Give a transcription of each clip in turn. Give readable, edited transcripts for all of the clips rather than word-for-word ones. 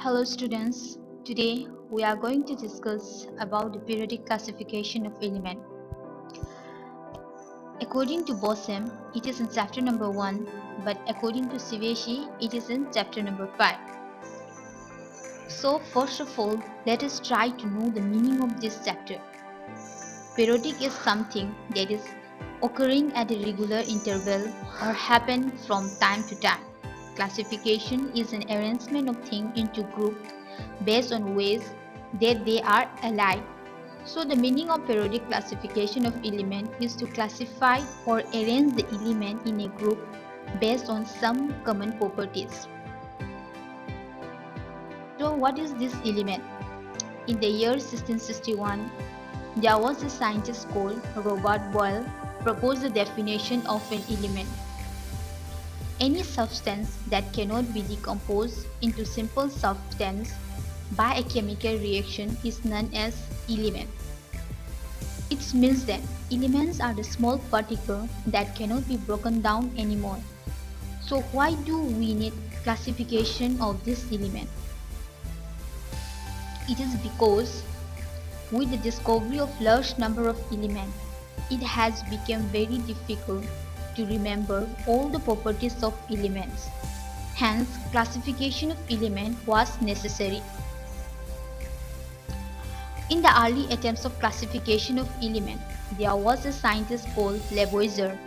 Hello students, today we are going to discuss about the periodic classification of element. According to BOSEM, it is in chapter number 1, but according to CBSE, it is in chapter number 5. So first of all, let us try to know the meaning of this chapter. Periodic is something that is occurring at a regular interval or happen from time to time. Classification is an arrangement of things into groups based on ways that they are alike. So the meaning of periodic classification of element is to classify or arrange the element in a group based on some common properties. So what is this element? In the year 1661, there was a scientist called Robert Boyle proposed the definition of an element. Any substance that cannot be decomposed into simple substance by a chemical reaction is known as element. It means that elements are the small particles that cannot be broken down anymore. So why do we need classification of this element? It is because with the discovery of large number of elements, it has become very difficult to remember all the properties of elements. Hence, classification of elements was necessary. In the early attempts of classification of elements, there was a scientist called Lavoisier.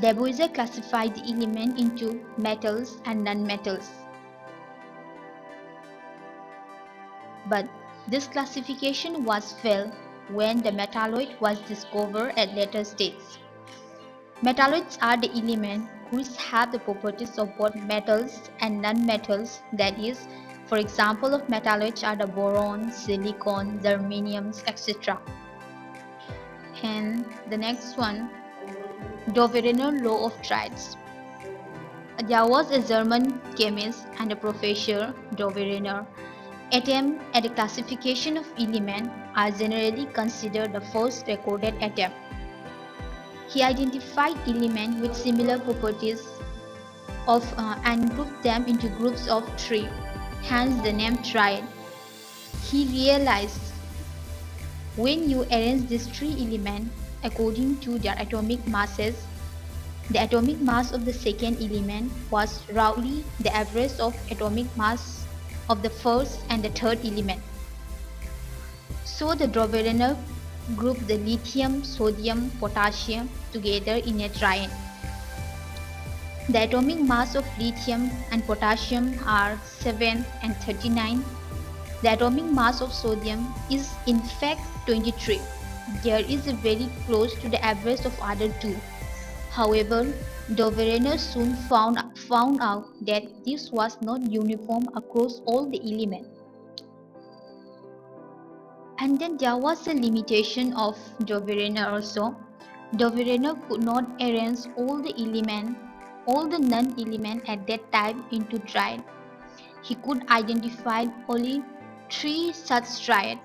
Lavoisier classified the element into metals and non-metals. But this classification was failed when the metalloid was discovered at later stages. Metalloids are the elements which have the properties of both metals and non-metals, that is, for example of metalloids are the boron, silicon, germaniums, etc. And the next one, Doverener law of triads. There was a German chemist and a professor, Doverener. Attempts at the classification of elements are generally considered the first recorded attempt. He identified elements with similar properties and grouped them into groups of 3, hence the name triad. He realized when you arrange these 3 elements according to their atomic masses, the atomic mass of the second element was roughly the average of atomic mass of the first and the third element. So the Doverener grouped the lithium, sodium, potassium together in a triad. The atomic mass of lithium and potassium are 7 and 39. The atomic mass of sodium is in fact 23. There is a very close to the average of other two. However, Doverener soon found out that this was not uniform across all the elements. And then there was a limitation of Doverener also. Doverener could not arrange all the non-elements at that time into triad. He could identify only 3 such triads.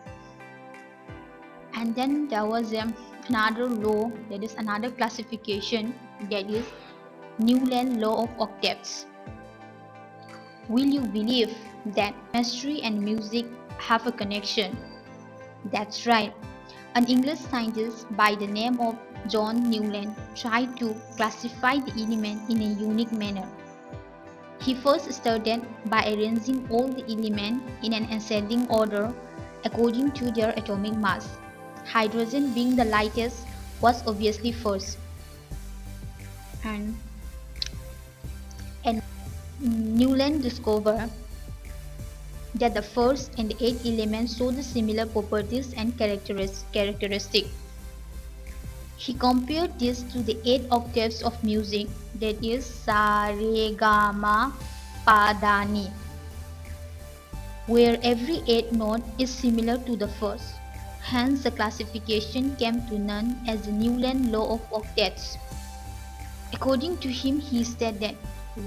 And then there was another law, that is another classification, that is Newland law of octaves. Will you believe that chemistry and music have a connection? That's right. An English scientist by the name of John Newland tried to classify the element in a unique manner. He first started by arranging all the elements in an ascending order according to their atomic mass. Hydrogen, being the lightest, was obviously first. And Newland discovered that the first and the 8th elements show the similar properties and characteristics. He compared this to the 8 octaves of music, that is sa, re, ga, ma, pa, da, ni, where every 8th note is similar to the first. Hence the classification came to known as the Newland law of octaves. According to him, he said that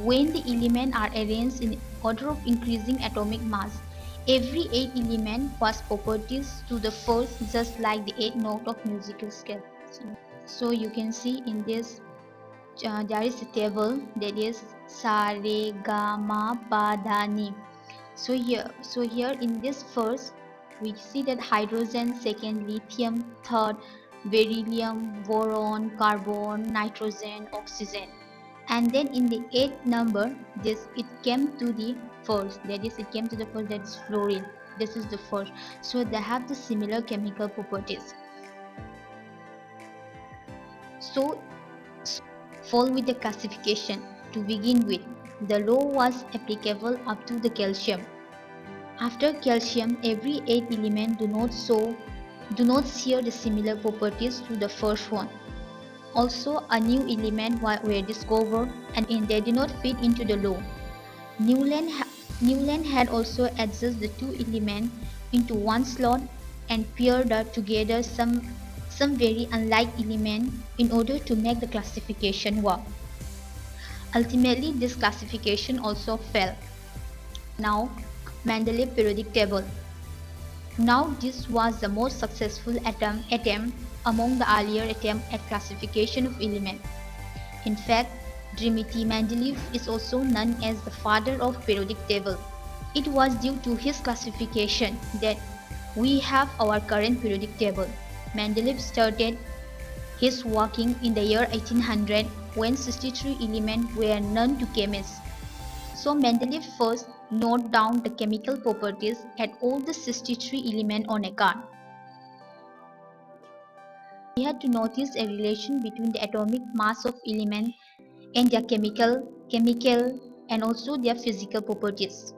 when the elements are arranged in order of increasing atomic mass, every 8 element was properties to the first, just like the 8th note of musical scale. So you can see in this there is a table, that is sa, re, ga, ma, pa, da, ni. So here in this first, we see that hydrogen, second lithium, third beryllium, boron, carbon, nitrogen, oxygen. And then in the eighth number, it came to the first. That is, it came to the first. That is fluorine. This is the first. So they have the similar chemical properties. So fall with the classification. To begin with, the law was applicable up to the calcium. After calcium, every 8 element do not share the similar properties to the first one. Also, a new element were discovered and they did not fit into the law. Newland had also adjusted the two elements into one slot and paired together some very unlike elements in order to make the classification work. Ultimately, this classification also fell. Now, Mendeleev Periodic Table. Now this was the most successful attempt among the earlier attempts at classification of elements. In fact, Dmitry Mendeleev is also known as the father of periodic table. It was due to his classification that we have our current periodic table. Mendeleev started his working in the year 1800 when 63 elements were known to chemists. So Mendeleev first noted down the chemical properties at all the 63 elements on a card. He had to notice a relation between the atomic mass of elements and their chemical, and also their physical properties.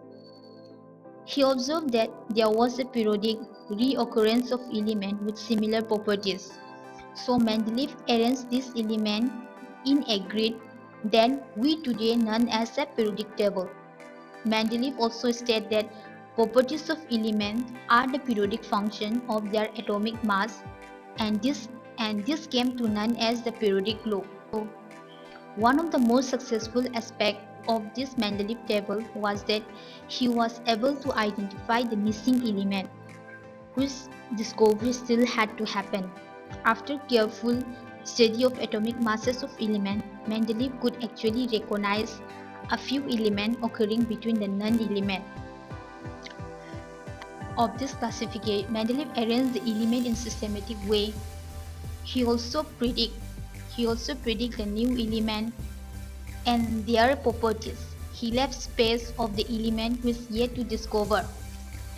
He observed that there was a periodic reoccurrence of elements with similar properties. So Mendeleev arranged these elements in a grid that we today know as a periodic table. Mendeleev also stated that properties of elements are the periodic function of their atomic mass, and this came to known as the periodic law. So, one of the most successful aspects of this Mendeleev table was that he was able to identify the missing element, whose discovery still had to happen. After careful study of atomic masses of elements, Mendeleev could actually recognize a few elements occurring between the non-elements. Of this classification, Mendeleev arranged the element in systematic way. He also predict the new element and their properties. He left space of the element which is yet to discover.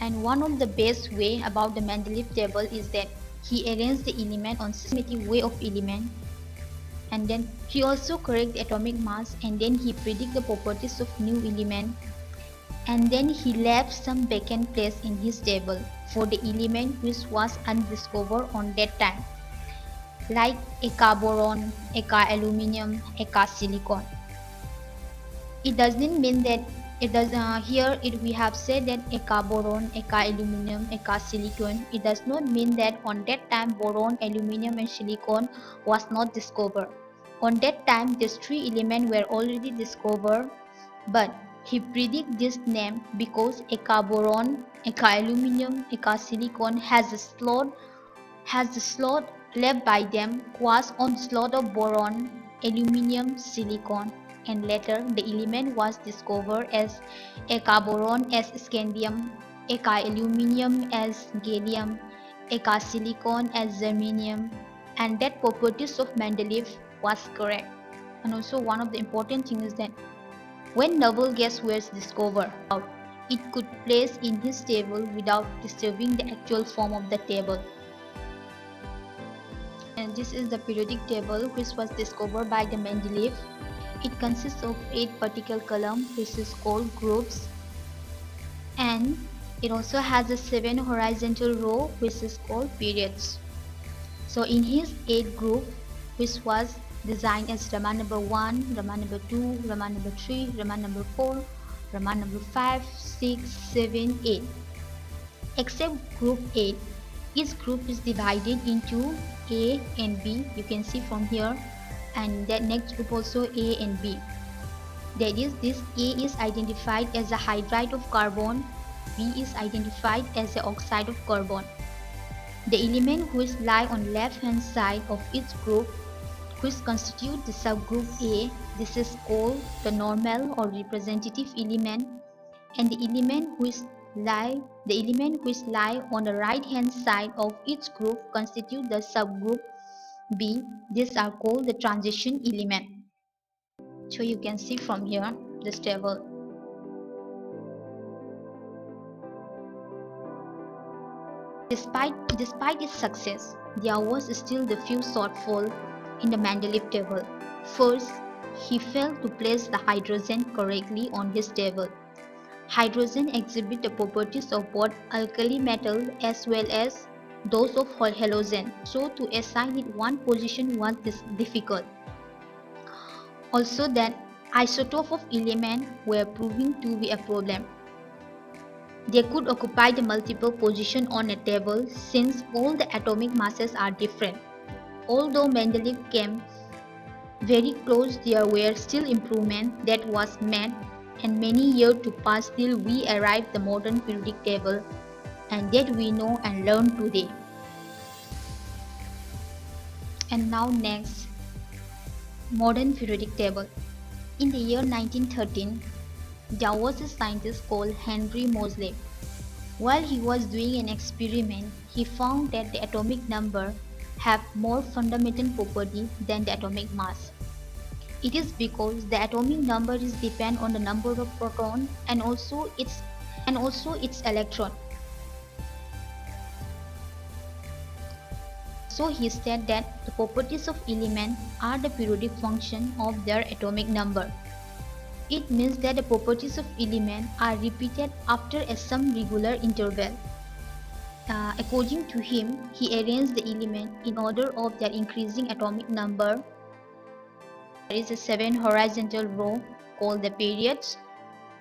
And one of the best way about the Mendeleev table is that he arranged the element on systematic way of element, and then he also correct the atomic mass, and then he predict the properties of new element, and then he left some vacant place in his table for the element which was undiscovered on that time, like a boron, a aluminum, a silicon. It doesn't mean that we have said that a boron, a aluminum, a silicon. It does not mean that on that time boron, aluminum and silicon was not discovered. On that time these three elements were already discovered, but he predict this name because a boron, a aluminum, a silicon has the slot left by them was on slot of boron, aluminum, silicon, and later the element was discovered as a boron as scandium, a aluminum as gallium, a silicon as germanium, and that properties of Mendeleev was correct. And also one of the important things is that when noble gas was discovered, it could place in his table without disturbing the actual form of the table. And this is the periodic table which was discovered by the Mendeleev. It consists of 8 vertical columns which is called groups, and it also has a 7 horizontal row which is called periods. So in his 8 group, which was designed as Raman number 1, Raman number 2, Raman number 3, Raman number 4, Raman number 5, 6, 7, 8. Except group 8, each group is divided into A and B. You can see from here, and that next group also A and B. That is, this A is identified as a hydride of carbon, B is identified as the oxide of carbon. The element which lie on left hand side of each group, which constitute the subgroup A, this is called the normal or representative element, and the element which lie on the right hand side of each group constitute the subgroup B. These are called the transition element. So you can see from here this table. Despite its success, there was still the few shortfalls in the Mendeleev table. First, he failed to place the hydrogen correctly on his table. Hydrogen exhibit the properties of both alkali metal as well as those of halogen, so to assign it one position was difficult. Also, that isotopes of elements were proving to be a problem. They could occupy the multiple positions on a table since all the atomic masses are different. Although Mendeleev came very close, there were still improvements that was made and many years to pass till we arrived at the modern periodic table and that we know and learn today. And now next, modern periodic table. In the year 1913, there was a scientist called Henry Moseley. While he was doing an experiment, he found that the atomic number have more fundamental property than the atomic mass. It is because the atomic number is depend on the number of proton and also its electron. So he said that the properties of elements are the periodic function of their atomic number. It means that the properties of elements are repeated after some regular interval. According to him, he arranged the elements in order of their increasing atomic number. There is a 7 horizontal row called the periods.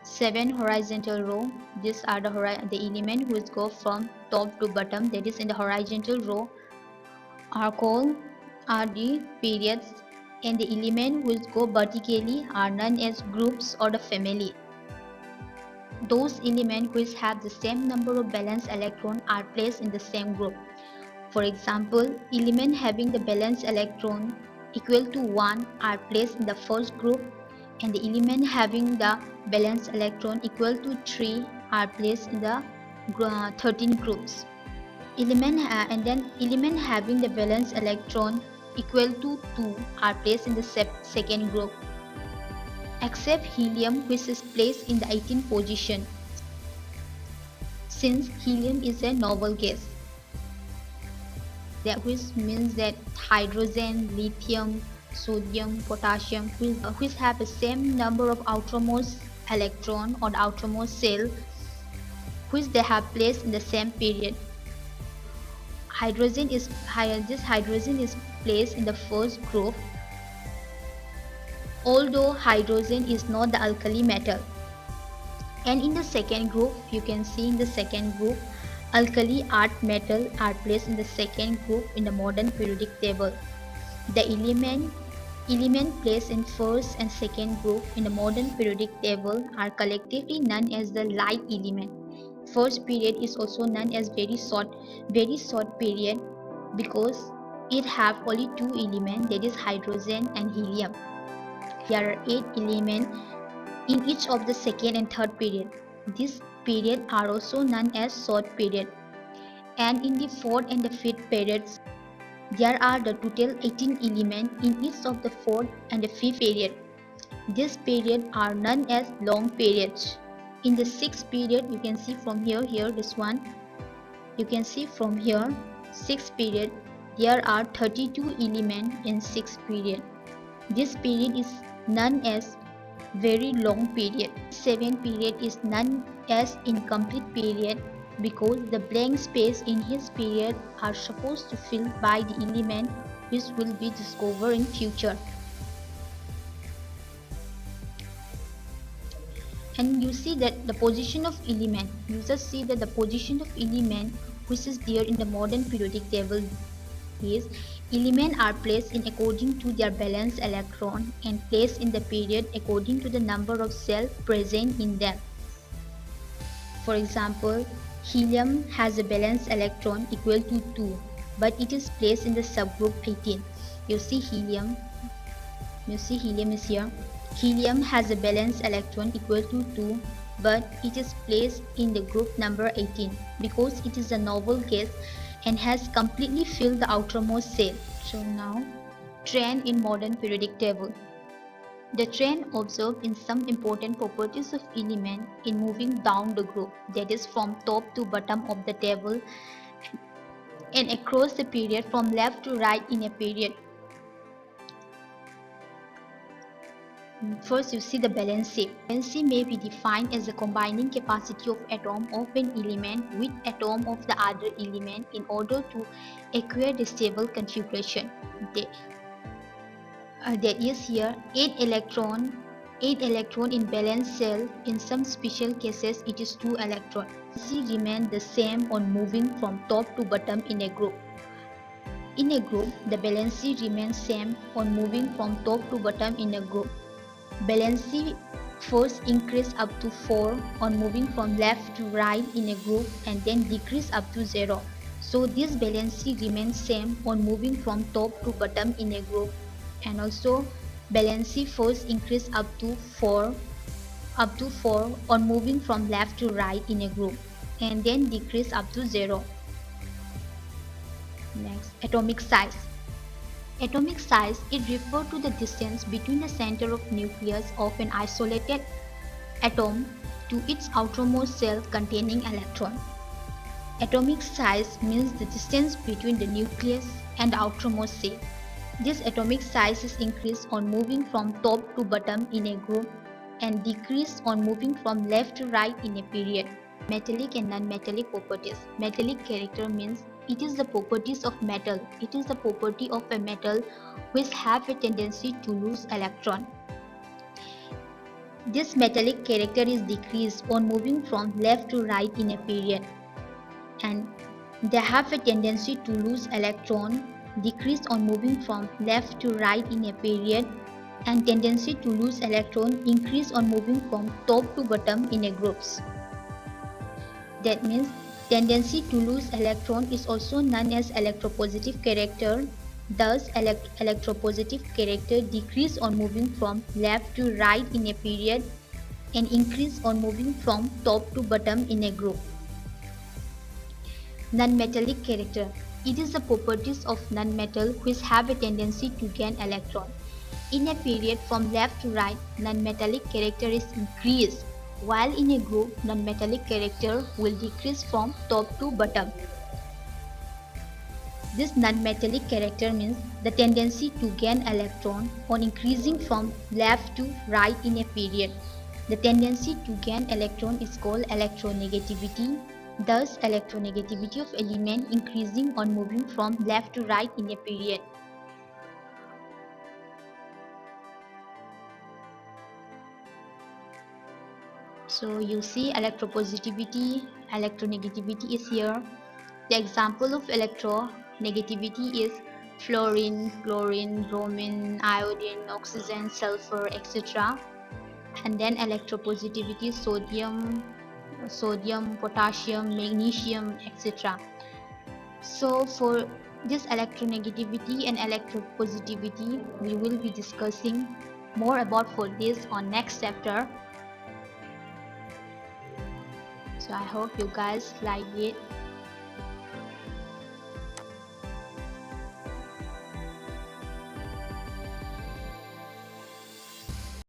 7 horizontal row. These are the elements which go from top to bottom. That is in the horizontal row are the periods, and the elements which go vertically are known as groups or the family. Those elements which have the same number of valence electrons are placed in the same group. For example, elements having the valence electron equal to 1 are placed in the first group, and the elements having the valence electron equal to 3 are placed in the 13 groups. Element having the valence electron equal to 2 are placed in the second group, except helium, which is placed in the 18th position, since helium is a noble gas. That which means that hydrogen, lithium, sodium, potassium which have the same number of outermost electron or the outermost shell which they have placed in the same period. This hydrogen is placed in the first group, although hydrogen is not the alkali metal. And in the second group, you can see in the second group, alkali earth metal are placed in the second group in the modern periodic table. The element placed in first and second group in the modern periodic table are collectively known as the light element. First period is also known as very short period because it have only two elements, that is hydrogen and helium. There are 8 elements in each of the second and third period. These periods are also known as short period. And in the fourth and the fifth periods, there are the total 18 elements in each of the fourth and the fifth period. These periods are known as long periods. In the sixth period, you can see from here, this one, you can see from here, sixth period, there are 32 elements in sixth period. This period is known as very long period. Seventh period is known as incomplete period because the blank space in his period are supposed to fill by the element which will be discovered in future. And you see that the position of element, you just see that the position of element which is there in the modern periodic table is elements are placed in according to their valence electron and placed in the period according to the number of cells present in them. For example, helium has a valence electron equal to 2, but it is placed in the subgroup 18. You see helium is here. Helium has a valence electron equal to 2, but it is placed in the group number 18 because it is a novel gas and has completely filled the outermost shell. So now, trend in modern periodic table. The trend observed in some important properties of element in moving down the group, that is from top to bottom of the table and across the period from left to right in a period. First, you see the valency. Valency may be defined as the combining capacity of atom of an element with atom of the other element in order to acquire the stable configuration. That is here 8 electron in valence shell. In some special cases, it is 2 electron. Valency remain the same on moving from top to bottom in a group. In a group, the valency remains same on moving from top to bottom in a group. Valency first increase up to 4 on moving from left to right in a group and then decrease up to 0. So this valency remains same on moving from top to bottom in a group, and also valency first increase up to 4 on moving from left to right in a group and then decrease up to 0. Next, atomic size. Atomic size, it refers to the distance between the center of nucleus of an isolated atom to its outermost shell containing electron. Atomic size means the distance between the nucleus and the outermost shell. This atomic size is increased on moving from top to bottom in a group and decreased on moving from left to right in a period. Metallic and non-metallic properties. Metallic character means it is the properties of metal. It is the property of a metal which have a tendency to lose electron. This metallic character is decreased on moving from left to right in a period, and they have a tendency to lose electron, decreased on moving from left to right in a period, and tendency to lose electron increase on moving from top to bottom in a groups. That means tendency to lose electron is also known as electropositive character. Thus, electropositive character decrease on moving from left to right in a period and increase on moving from top to bottom in a group. Non-metallic character. It is the properties of non-metal which have a tendency to gain electron. In a period from left to right, non-metallic character is increased, while in a group, non-metallic character will decrease from top to bottom. This non-metallic character means the tendency to gain electron on increasing from left to right in a period. The tendency to gain electron is called electronegativity. Thus, electronegativity of element increasing on moving from left to right in a period. So you see electropositivity, electronegativity is here. The example of electronegativity is fluorine, chlorine, bromine, iodine, oxygen, sulfur, etc. And then electropositivity, sodium, potassium, magnesium, etc. So for this electronegativity and electropositivity, we will be discussing more about for this on next chapter. So I hope you guys like it.